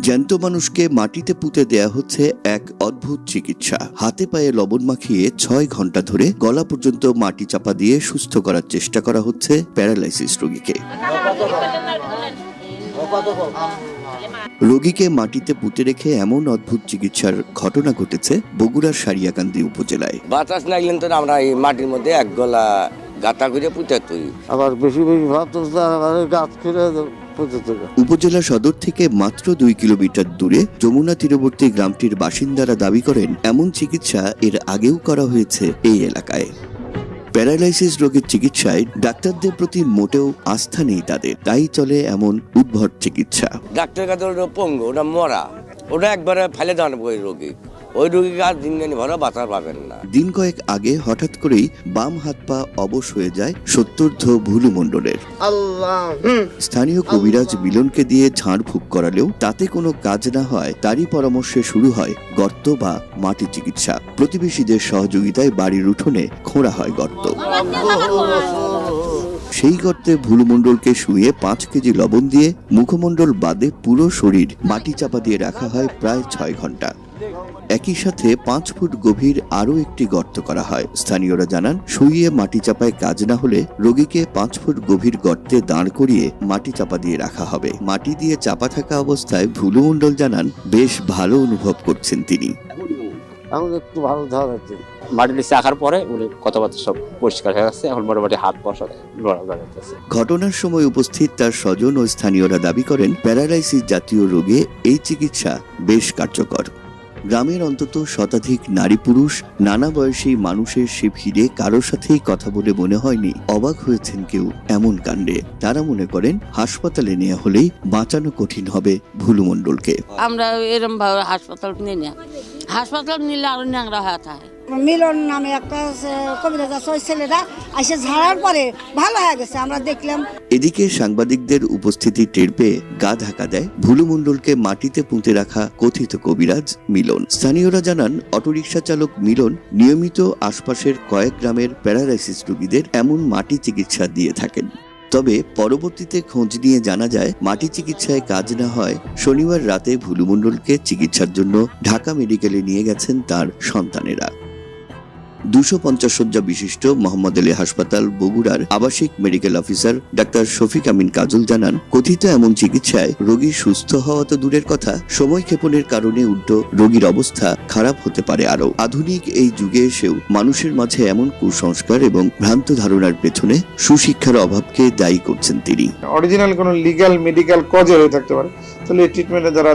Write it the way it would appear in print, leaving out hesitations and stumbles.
জ্যান্ত মানুষকে মাটিতে পুঁতে দেয়া হচ্ছে এক অদ্ভুত চিকিৎসা। হাতে পায়ে লবণ মাখিয়ে ৬ ঘন্টা ধরে গলা পর্যন্ত মাটি চাপা দিয়ে সুস্থ করার চেষ্টা করা হচ্ছে প্যারালাইসিস রোগীকে। রোগীকে মাটিতে পুঁতে রেখে এমন অদ্ভুত চিকিৎসার ঘটনা ঘটেছে বগুড়ার সারিয়াকান্দি উপজেলায়। বাতাস না গেলে তো আমরা এই মাটির মধ্যে এক গলা গাঁথা করে পুঁতে তুই আবার বেশি বেশি ভাবতো গাছ করে উপজেলা সদর থেকে মাত্র ২ কিলোমিটার দূরে যমুনা তীরবর্তী গ্রামটির বাসিন্দারা দাবি করেন এমন চিকিৎসা এর আগেও করা হয়েছে এই এলাকায়। প্যারালাইসিস রোগের চিকিৎসায় ডাক্তারদের প্রতি মোটেও আস্থা নেই তাদের, তাই চলে এমন উদ্ভট চিকিৎসা। ডাক্তার কাছে ওটা পঙ্গু, ওটা মরা, ওটা একবারে ফেলে দেওয়ানো ওই রোগী। ওই রোগীকে আর দিন ভরা বাঁচার পাবেন না। দিন কয়েক আগে হঠাৎ করেই বাম হাত পা অবশ হয়ে যায় সত্তর্ধ ভুলু মণ্ডলের। স্থানীয় কবিরাজ মিলনকে দিয়ে ঝাড়ফুঁক করালেও তাতে কোনো কাজ না হয় তারই পরামর্শে শুরু হয় গর্ত বা মাটি চিকিৎসা। প্রতিবেশীদের সহযোগিতায় বাড়ির উঠোনে খোঁড়া হয় গর্ত। সেই গর্তে ভুলু মণ্ডলকে শুয়ে ৫ কেজি লবণ দিয়ে মুখমণ্ডল বাদে পুরো শরীর মাটি চাপা দিয়ে রাখা হয় প্রায় ৬ ঘন্টা। একই সাথে ৫ ফুট গভীর আরো একটি গর্ত করা হয়। স্থানীয়রা জানান শুইয়ে মাটি চাপায় কাজ না হলে রোগীকে ৫ ফুট গভীর গর্তে দাঁড় করিয়ে মাটি চাপা দিয়ে রাখা হবে। মাটি দিয়ে চাপা থাকা অবস্থায় ভুলু মণ্ডল জানান বেশ ভালো অনুভব করছেন তিনি। এখন একটু ভালো ধার আছে। মাটি নিচে রাখার পরে উনি কথাবার্তা সব পরিষ্কার হয়ে গেছে, এখন মোটামুটি হাত বসা যাচ্ছে। ঘটনার সময় উপস্থিত তার স্বজন ও স্থানীয়রা দাবি করেন প্যারালাইসিস জাতীয় রোগে এই চিকিৎসা বেশ কার্যকর। গ্রামের অন্তত শতাধিক নারী পুরুষ নানা বয়সী মানুষের সে ভিড়ে কারোর সাথেই কথা বলে মনে হয়নি অবাক হয়েছেন কেউ এমন কাণ্ডে। তারা মনে করেন হাসপাতালে নেওয়া হলেই বাঁচানো কঠিন হবে ভুলু মণ্ডলকে। আমরা এরকম ভাবে হাসপাতাল নিলে আরো ন্যাংরা হয়ে থাকে। মিলন নামে একটা কবিরাজ আছে, ওই ছেলেটা এসে ঝাড়ার পরে ভালো হয়ে গেছে আমরা দেখলাম। এদিকে সাংবাদিকদের উপস্থিতি টের পেয়ে গা ঢাকা দেয় ভুলু মণ্ডলকে মাটিতে পুঁতে রাখা কথিত কবিরাজ মিলন। স্থানীয়রা জানান অটোরিকশা চালক মিলন নিয়মিত আশপাশের কয়েক গ্রামের প্যারালাইসিস রোগীদের এমন মাটি চিকিৎসা দিয়ে থাকেন। তবে পরবর্তীতে খোঁজ নিয়ে জানা যায় মাটি চিকিৎসায় কাজ না হয় শনিবার রাতে ভুলু মণ্ডলকে চিকিৎসার জন্য ঢাকা মেডিকেলে নিয়ে গেছেন তার সন্তানেরা। ২৫০ শয্যা বিশিষ্ট মোহাম্মদ আলী হাসপাতাল বগুড়ার আবাসিক মেডিকেল অফিসার ডাক্তার শফিক আমিন কাজল জানান কথিত এমন চিকিৎসায় রোগী সুস্থ হওয়া তো দূরের কথা, সময় ক্ষেপণের কারণে উল্টো রোগীর অবস্থা খারাপ হতে পারে আরো। আধুনিক এই যুগে এসেও মানুষের মাঝে এমন কুসংস্কার এবং ভ্রান্ত ধারণার পেছনে সুশিক্ষার অভাবকে দায়ী করছেন তিনি। অরিজিনাল কোনো লিগ্যাল মেডিকেল কজে হয়ে থাকতে পারে, তাহলে এই ট্রিটমেন্টে যারা